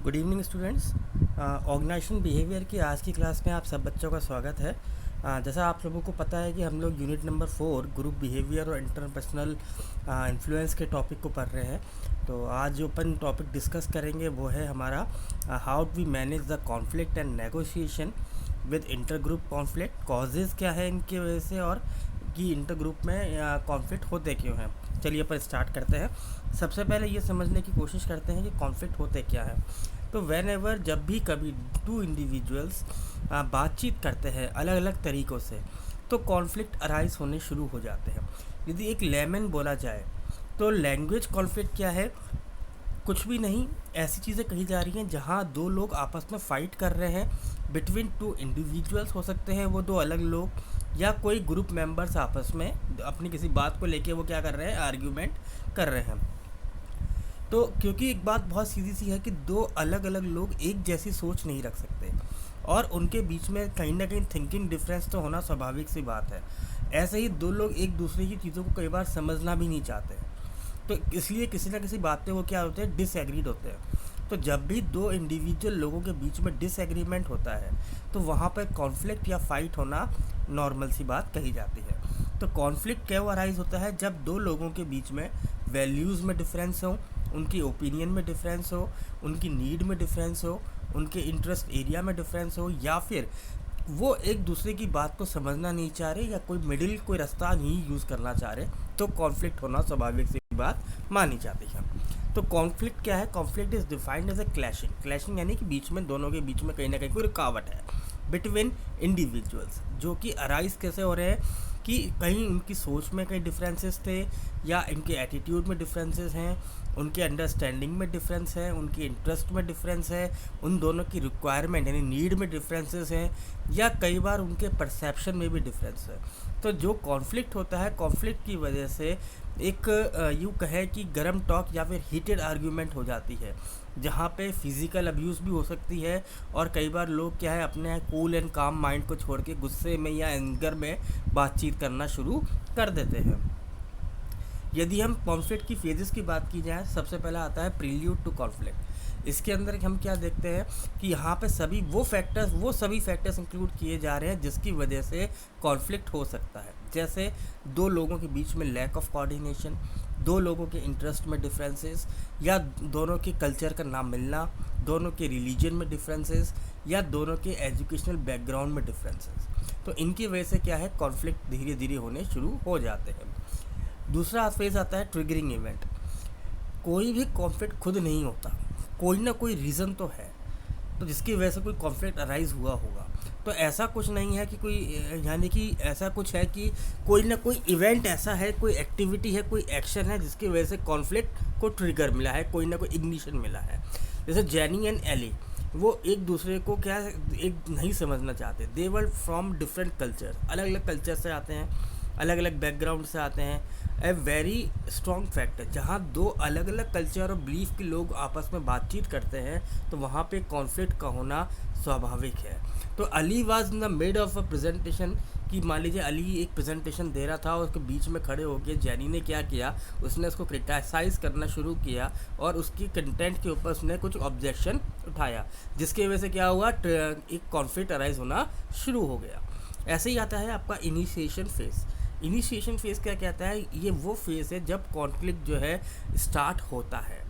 Good evening students. Organisation behaviour की आज की क्लास में आप सब बच्चों का स्वागत है। जैसा आप लोगों को पता है कि हम लोग यूनिट नंबर 4 ग्रुप बिहेवियर और इंटरपर्सनल इन्फ्लुएंस के टॉपिक को पढ़ रहे हैं। तो आज जो अपन टॉपिक डिस्कस करेंगे वो है हमारा how we manage the conflict and negotiation with inter group conflict. Causes क्या है इनकी वजह से और कि इंटर ग्रुप में कॉन्फ्लिक्ट होते क्यों हैं। चलिए अपन स्टार्ट करते हैं। सबसे पहले ये समझने की कोशिश करते हैं कि कॉन्फ्लिक्ट होते क्या है। तो वेन एवर जब भी कभी टू इंडिविजुअल्स बातचीत करते हैं अलग अलग तरीक़ों से तो कॉन्फ्लिक्ट अराइज होने शुरू हो जाते हैं। यदि एक लेमन बोला जाए तो लैंग्वेज कॉन्फ्लिक्ट क्या है, कुछ भी नहीं, ऐसी चीज़ें कही जा रही हैं जहाँ दो लोग आपस में फ़ाइट कर रहे हैं। बिटवीन टू इंडिविजुअल्स हो सकते हैं वो दो अलग लोग, या कोई ग्रुप मेंबर्स आपस में अपनी किसी बात को लेके वो क्या कर रहे हैं, आर्ग्यूमेंट कर रहे हैं। तो क्योंकि एक बात बहुत सीधी सी है कि दो अलग अलग लोग एक जैसी सोच नहीं रख सकते और उनके बीच में कहीं ना कहीं थिंकिंग डिफरेंस तो होना स्वाभाविक सी बात है। ऐसे ही दो लोग एक दूसरे की चीज़ों को कई बार समझना भी नहीं चाहते, तो इसलिए किसी ना किसी बात पे वो क्या होते हैं, डिसएग्रीड होते हैं। तो जब भी दो इंडिविजुअल लोगों के बीच में डिसएग्रीमेंट होता है तो वहाँ पर कॉन्फ्लिक्ट या फाइट होना नॉर्मल सी बात कही जाती है। तो कॉन्फ्लिक्ट क्यों अराइज होता है, जब दो लोगों के बीच में वैल्यूज़ में डिफरेंस हो, उनकी ओपिनियन में डिफरेंस हो, उनकी नीड में डिफरेंस हो, उनके इंटरेस्ट एरिया में डिफरेंस हो, या फिर वो एक दूसरे की बात को समझना नहीं चाह रहे या कोई मिडिल कोई रास्ता नहीं यूज़ करना चाह रहे, तो कॉन्फ्लिक्ट होना स्वाभाविक सी बात मानी जाती है। तो कॉन्फ्लिक्ट क्या है, conflict is defined as a clashing यानी कि बीच में दोनों के बीच में कहीं ना कहीं कोई रुकावट है बिटवीन इंडिविजुअल्स, जो कि अराइज कैसे हो रहे हैं कि कहीं उनकी सोच में कई डिफरेंसेस थे, या इनके एटीट्यूड में डिफरेंसेस हैं, उनके अंडरस्टैंडिंग में डिफरेंस है, उनके इंटरेस्ट में डिफरेंस है, उन दोनों की रिक्वायरमेंट यानी नीड में डिफरेंसेस हैं, या कई बार उनके परसेप्शन में भी डिफरेंस है। तो जो कॉन्फ्लिक्ट होता है, कॉन्फ्लिक्ट की वजह से एक यूँ कहे कि गर्म टॉक या फिर हीटेड आर्ग्यूमेंट हो जाती है, जहाँ पे फिज़िकल अब्यूज़ भी हो सकती है, और कई बार लोग क्या है अपने कूल एंड काम माइंड को छोड़ के गुस्से में या एंगर में बातचीत करना शुरू कर देते हैं। यदि हम कॉन्फ्लिक्ट की फेजेस की बात की जाए, सबसे पहला आता है प्रील्यूड टू कॉन्फ्लिक्ट। इसके अंदर हम क्या देखते हैं कि यहाँ पे वो सभी फैक्टर्स इंक्लूड किए जा रहे हैं जिसकी वजह से कॉन्फ्लिक्ट हो सकता है। जैसे दो लोगों के बीच में लैक ऑफ कोऑर्डिनेशन, दो लोगों के इंटरेस्ट में डिफरेंसेस, या दोनों के कल्चर का ना मिलना, दोनों के रिलीजन में डिफरेंसेस, या दोनों के एजुकेशनल बैकग्राउंड में डिफरेंसेस। तो इनकी वजह से क्या है, कॉन्फ्लिक्ट धीरे धीरे होने शुरू हो जाते हैं। दूसरा फेज आता है ट्रिगरिंग इवेंट। कोई भी कॉन्फ्लिक्ट खुद नहीं होता, कोई ना कोई रीज़न तो है, तो जिसकी वजह से कोई कॉन्फ्लिक्ट अराइज हुआ होगा। तो ऐसा कुछ नहीं है कि कोई यानी कि ऐसा कुछ है कि कोई ना कोई इवेंट ऐसा है, कोई एक्टिविटी है, कोई एक्शन है जिसकी वजह से कॉन्फ्लिक्ट को ट्रिगर मिला है, कोई ना कोई इग्निशन मिला है। जैसे जेनी एंड एली, वो एक दूसरे को क्या एक नहीं समझना चाहते। दे वर फ्रॉम डिफरेंट कल्चर, अलग अलग कल्चर से आते हैं, अलग अलग बैकग्राउंड से आते हैं। ए वेरी स्ट्रॉन्ग फैक्टर, जहाँ दो अलग अलग कल्चर और बिलीफ के लोग आपस में बातचीत करते हैं तो वहाँ पे कॉन्फ्लिक्ट का होना स्वाभाविक है। तो Ali was in the mid of a presentation, कि मान लीजिए अली एक प्रेजेंटेशन दे रहा था और उसके बीच में खड़े होकर जैनी ने क्या किया, उसने उसको क्रिटिसाइज़ करना शुरू किया और उसकी कंटेंट के ऊपर उसने कुछ ऑब्जेक्शन उठाया, जिसकी वजह से क्या हुआ, एक कॉन्फ्लिक्ट अराइज होना शुरू हो गया। ऐसे ही आता है आपका इनिशिएशन फेज़। इनिशिएशन फेज़ क्या कहता है, ये वो फेज़ है जब कॉन्फ्लिक्ट जो है स्टार्ट होता है।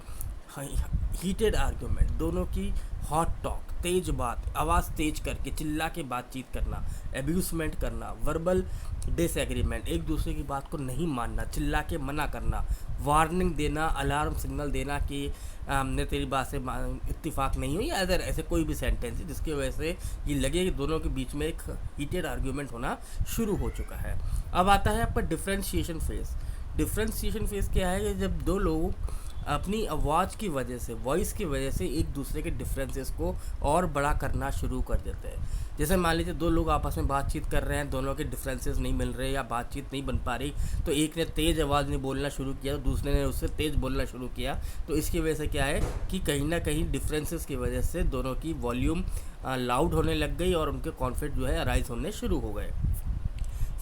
हीटेड आर्ग्यूमेंट, दोनों की हॉट टॉक, तेज बात, आवाज़ तेज करके चिल्ला के बातचीत करना, एब्यूसमेंट करना, वर्बल डिसएग्रीमेंट, एक दूसरे की बात को नहीं मानना, चिल्ला के मना करना, वार्निंग देना, अलार्म सिग्नल देना कि हमने तेरी बात से इत्तेफाक नहीं हुई, अदर ऐसे कोई भी सेंटेंस जिसकी वजह से ये लगे कि दोनों के बीच में एक हीटेड आर्ग्यूमेंट होना शुरू हो चुका है। अब आता है आपका डिफ्रेंशिएशन फेज़। डिफ्रेंशिएशन फेज़ क्या है, कि जब दो लोग अपनी आवाज़ की वजह से, वॉइस की वजह से एक दूसरे के डिफरेंसेस को और बड़ा करना शुरू कर देते हैं। जैसे मान लीजिए दो लोग आपस में बातचीत कर रहे हैं, दोनों के डिफरेंसेस नहीं मिल रहे या बातचीत नहीं बन पा रही, तो एक ने तेज़ आवाज़ में बोलना शुरू किया, दूसरे ने उससे तेज़ बोलना शुरू किया। तो इसकी वजह से क्या है कि कहीं ना कहीं डिफरेंसेस की वजह से दोनों की वॉल्यूम लाउड होने लग गई और उनके कॉन्फ्लिक्ट जो है अराइज होने शुरू हो गए।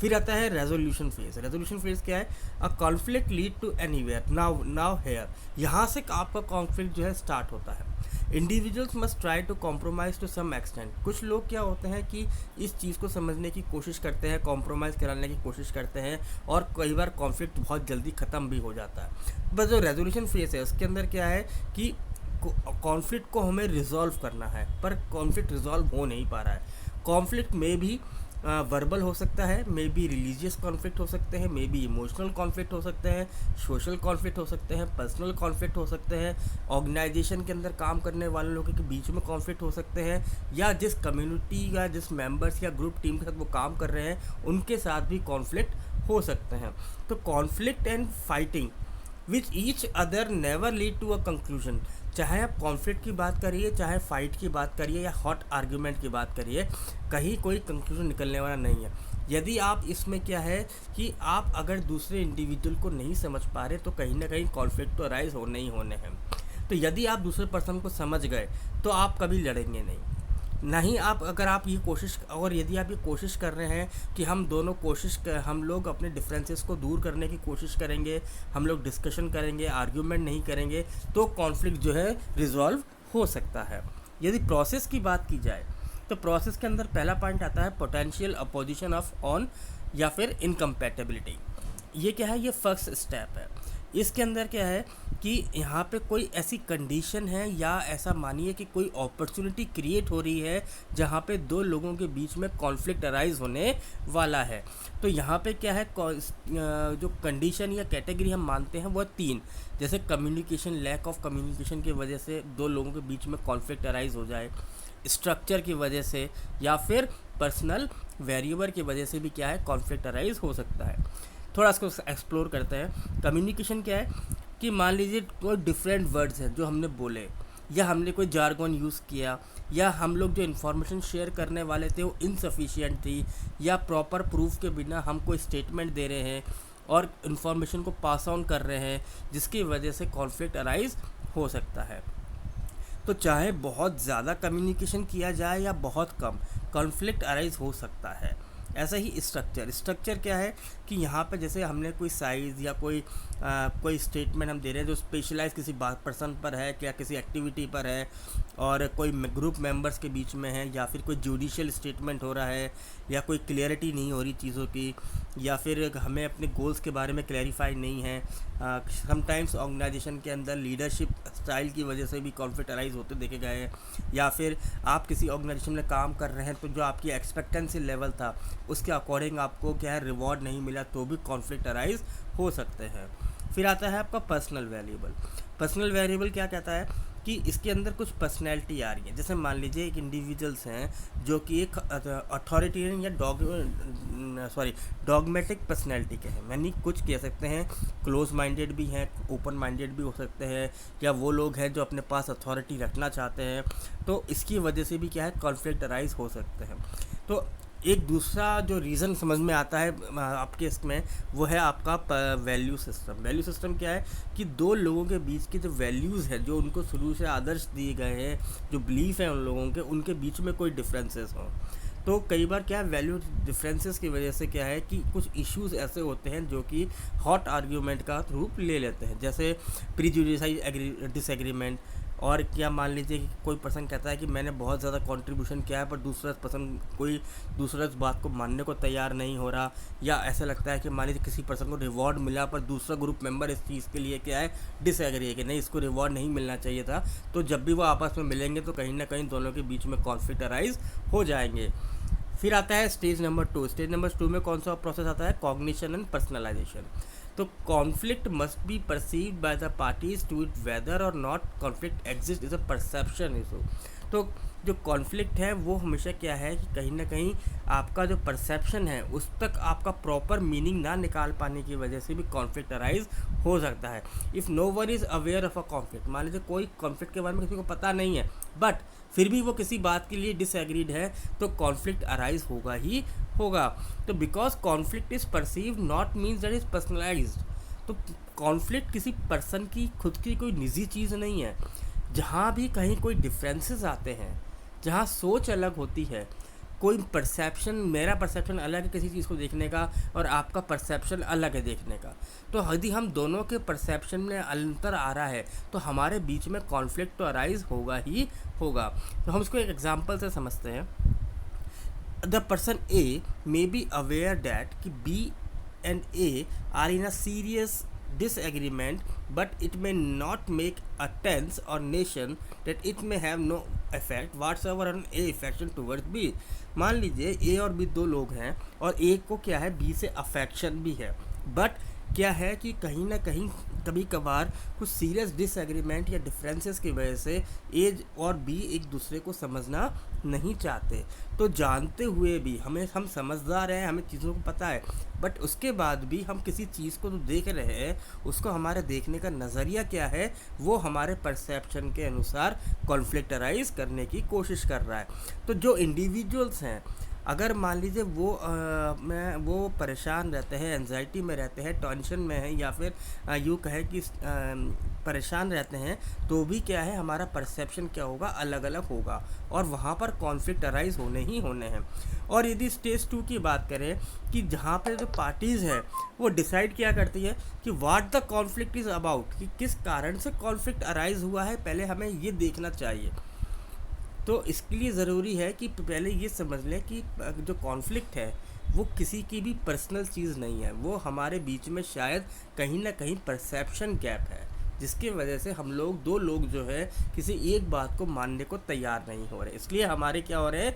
फिर आता है रेजोल्यूशन फेज। रेजोल्यूशन फेज क्या है, a conflict lead to anywhere, now here, यहाँ से आपका कॉन्फ्लिक्ट जो है स्टार्ट होता है। Individuals must try to compromise to some extent. कुछ लोग क्या होते हैं कि इस चीज़ को समझने की कोशिश करते हैं, कॉम्प्रोमाइज़ कराने की कोशिश करते हैं, और कई बार कॉन्फ्लिक्ट बहुत जल्दी ख़त्म भी हो जाता है। बस जो रेजोल्यूशन फेस है उसके अंदर क्या है कि कॉन्फ्लिक्ट को हमें रिजॉल्व करना है, पर कॉन्फ्लिक्ट रिजॉल्व हो नहीं पा रहा है। कॉन्फ्लिक्ट में भी वर्बल हो सकता है, मे बी रिलीजियस कॉन्फ्लिक्ट हो सकते हैं, मे बी इमोशनल कॉन्फ्लिक्ट हो सकते हैं, सोशल कॉन्फ्लिक्ट हो सकते हैं, पर्सनल कॉन्फ्लिक्ट हो सकते हैं, ऑर्गेनाइजेशन के अंदर काम करने वाले लोगों के बीच में कॉन्फ्लिक्ट हो सकते हैं, या जिस कम्युनिटी या जिस मेंबर्स या ग्रुप टीम के साथ वो काम कर रहे हैं उनके साथ भी कॉन्फ्लिक्ट हो सकते हैं। तो conflict and fighting which each other never lead to a conclusion. चाहे आप कॉन्फ्लिक्ट की बात करिए, चाहे फाइट की बात करिए, या हॉट आर्ग्यूमेंट की बात करिए, कहीं कोई कंक्लूजन निकलने वाला नहीं है। यदि आप इसमें क्या है कि आप अगर दूसरे इंडिविजुअल को नहीं समझ पा रहे तो कहीं ना कहीं कॉन्फ्लिक्ट तो अराइज होने ही होने हैं। तो यदि आप दूसरे पर्सन को समझ गए तो आप कभी लड़ेंगे नहीं। आप अगर आप ये कोशिश, और यदि आप ये कोशिश कर रहे हैं कि हम लोग अपने डिफरेंसेस को दूर करने की कोशिश करेंगे, हम लोग डिस्कशन करेंगे, आर्ग्यूमेंट नहीं करेंगे, तो कॉन्फ्लिक्ट जो है रिजॉल्व हो सकता है। यदि प्रोसेस की बात की जाए तो प्रोसेस के अंदर पहला पॉइंट आता है पोटेंशियल अपोजिशन ऑफ ऑन या फिर इनकम्पैटिबिलिटी। ये क्या है, ये फर्स्ट स्टेप है। इसके अंदर क्या है कि यहाँ पे कोई ऐसी कंडीशन है या ऐसा मानिए कि कोई अपॉर्चुनिटी क्रिएट हो रही है जहाँ पे दो लोगों के बीच में कॉन्फ्लिक्ट अराइज होने वाला है। तो यहाँ पे क्या है, जो कंडीशन या कैटेगरी हम मानते हैं वो 3, जैसे कम्युनिकेशन, लैक ऑफ कम्युनिकेशन की वजह से दो लोगों के बीच में कॉन्फ्लिक्ट अराइज हो जाए, स्ट्रक्चर की वजह से, या फिर पर्सनल वेरिएबल की वजह से भी क्या है कॉन्फ्लिक्ट अराइज हो सकता है। थोड़ा इसको एक्सप्लोर करते हैं। कम्युनिकेशन क्या है कि मान लीजिए कोई डिफरेंट वर्ड्स हैं जो हमने बोले, या हमने कोई जार्गन यूज़ किया, या हम लोग जो इन्फॉर्मेशन शेयर करने वाले थे वो इनसफिशिएंट थी, या प्रॉपर प्रूफ के बिना हम कोई स्टेटमेंट दे रहे हैं और इन्फॉर्मेशन को पास ऑन कर रहे हैं, जिसकी वजह से कॉन्फ्लिक्ट अराइज हो सकता है। तो चाहे बहुत ज़्यादा कम्युनिकेशन किया जाए या बहुत कम, कॉन्फ्लिक्ट अराइज हो सकता है। ऐसा ही स्ट्रक्चर क्या है कि यहाँ पे जैसे हमने कोई साइज़ या कोई स्टेटमेंट हम दे रहे हैं जो स्पेशलाइज किसी बात पर्सन पर है, क्या किसी एक्टिविटी पर है, और कोई ग्रुप मेंबर्स के बीच में है, या फिर कोई जुडिशियल स्टेटमेंट हो रहा है, या कोई क्लियरिटी नहीं हो रही चीज़ों की, या फिर हमें अपने गोल्स के बारे में क्लैरिफाई नहीं है। समटाइम्स ऑर्गेनाइजेशन के अंदर लीडरशिप स्टाइल की वजह से भी कॉन्फ्लिक्ट अराइज होते देखे गए हैं, या फिर आप किसी ऑर्गेनाइजेशन में काम कर रहे हैं तो जो आपकी एक्सपेक्टेंसी लेवल था उसके अकॉर्डिंग आपको क्या है रिवॉर्ड नहीं मिला, तो भी कॉन्फ्लिक्ट अराइज हो सकते हैं। फिर आता है आपका पर्सनल वेरिएबल। पर्सनल वेरिएबल क्या कहता है कि इसके अंदर कुछ पर्सनैलिटी आ रही है। जैसे मान लीजिए एक इंडिविजुअल्स हैं जो कि एक अथॉरिटेरियन या डॉगमेटिक पर्सनैलिटी के हैं, यानी कुछ कह सकते हैं क्लोज माइंडेड भी हैं, ओपन माइंडेड भी हो सकते हैं, या वो लोग हैं जो अपने पास अथॉरिटी रखना चाहते हैं। तो इसकी वजह से भी क्या है कॉन्फ्लिक्ट अराइज हो सकते हैं। तो एक दूसरा जो रीज़न समझ में आता है आपके इसमें, वो है आपका वैल्यू सिस्टम। वैल्यू सिस्टम क्या है कि दो लोगों के बीच के जो वैल्यूज़ है, जो उनको शुरू से आदर्श दिए गए हैं, जो बिलीफ है उन लोगों के, उनके बीच में कोई डिफरेंसेस हों। तो कई बार क्या है वैल्यू डिफरेंसेस की वजह से क्या है कि कुछ इश्यूज़ ऐसे होते हैं जो कि हॉट आर्ग्यूमेंट का रूप ले लेते हैं, जैसे प्रीजुडिसाइड डिसएग्रीमेंट। और क्या मान लीजिए कि कोई पर्सन कहता है कि मैंने बहुत ज़्यादा कंट्रीब्यूशन किया है, पर दूसरा इस बात को मानने को तैयार नहीं हो रहा, या ऐसा लगता है कि मान लीजिए किसी पर्सन को रिवॉर्ड मिला पर दूसरा ग्रुप मेंबर इस चीज़ के लिए क्या है डिसएग्री है कि नहीं, इसको रिवॉर्ड नहीं मिलना चाहिए था। तो जब भी वो आपस में मिलेंगे तो कहीं ना कहीं दोनों के बीच में कॉन्फ्लिक्ट अराइज हो जाएंगे। फिर आता है स्टेज नंबर 2। स्टेज नंबर 2 में कौन सा प्रोसेस आता है, कॉग्निशन एंड पर्सनलाइजेशन। तो conflict must be perceived by the parties to it whether or not conflict exist is a perception issue. तो जो कॉन्फ्लिक्ट है वो हमेशा क्या है कि कहीं ना कहीं आपका जो परसेप्शन है उस तक आपका प्रॉपर मीनिंग ना निकाल पाने की वजह से भी कॉन्फ्लिक्ट अराइज हो सकता है। If no one is aware of a conflict, मान लीजिए कोई कॉन्फ्लिक्ट के बारे में किसी को पता नहीं है, बट फिर भी वो किसी बात के लिए डिसएग्रीड है, तो कॉन्फ्लिक्ट अराइज होगा ही होगा। तो because conflict is perceived not means that is personalised. तो कॉन्फ्लिक्ट किसी पर्सन की खुद की कोई निजी चीज़ नहीं है। जहाँ भी कहीं कोई डिफरेंसेस आते हैं, जहाँ सोच अलग होती है, कोई परसेप्शन, मेरा परसेप्शन अलग है किसी चीज़ को देखने का और आपका परसेप्शन अलग है देखने का। तो यदि हम दोनों के परसेप्शन में अंतर आ रहा है तो हमारे बीच में कॉन्फ्लिक्ट तो अराइज होगा ही होगा। तो हम इसको एक एग्जांपल से समझते हैं। The person A may be aware that कि B and A are in a serious disagreement, but it may not make a tense or nation that it may have no effect whatsoever on A affection towards B। मान लीजिए A और B दो लोग हैं और A को क्या है B से अफेक्शन भी है, बट क्या है कि कहीं ना कहीं कभी कभार कुछ सीरियस डिसएग्रीमेंट या डिफरेंसेस की वजह से ए और बी एक दूसरे को समझना नहीं चाहते। तो जानते हुए भी हम समझदार हैं, हमें चीज़ों को पता है, बट उसके बाद भी हम किसी चीज़ को जो देख रहे हैं उसको हमारे देखने का नज़रिया क्या है वो हमारे परसेप्शन के अनुसार कॉन्फ्लिक्ट अराइज करने की कोशिश कर रहा है। तो जो इंडिविजुअल्स हैं, अगर मान लीजिए वो परेशान रहते हैं, एंजाइटी में रहते हैं, टेंशन में है, या फिर यूँ कहें कि परेशान रहते हैं, तो भी क्या है हमारा परसेप्शन क्या होगा, अलग अलग होगा और वहाँ पर कॉन्फ्लिक्ट अराइज होने ही होने हैं। और यदि स्टेज 2 की बात करें कि जहाँ पे जो पार्टीज़ हैं वो डिसाइड क्या करती है कि what the conflict is about, कि किस कारण से कॉन्फ्लिक्ट अराइज हुआ है, पहले हमें ये देखना चाहिए। तो इसके लिए ज़रूरी है कि पहले ये समझ लें कि जो कॉन्फ्लिक्ट है वो किसी की भी पर्सनल चीज़ नहीं है, वो हमारे बीच में शायद कहीं ना कहीं परसेप्शन गैप है, जिसकी वजह से हम लोग दो लोग जो है किसी एक बात को मानने को तैयार नहीं हो रहे, इसलिए हमारे क्या हो रहे हैं,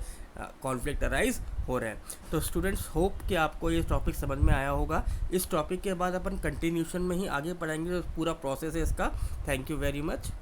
कॉन्फ्लिक्ट अराइज हो रहे हैं। तो स्टूडेंट्स, होप कि आपको ये टॉपिक समझ में आया होगा। इस टॉपिक के बाद अपन कंटिन्यूशन में ही आगे पढ़ेंगे, जो पूरा प्रोसेस है इसका। Thank you very much.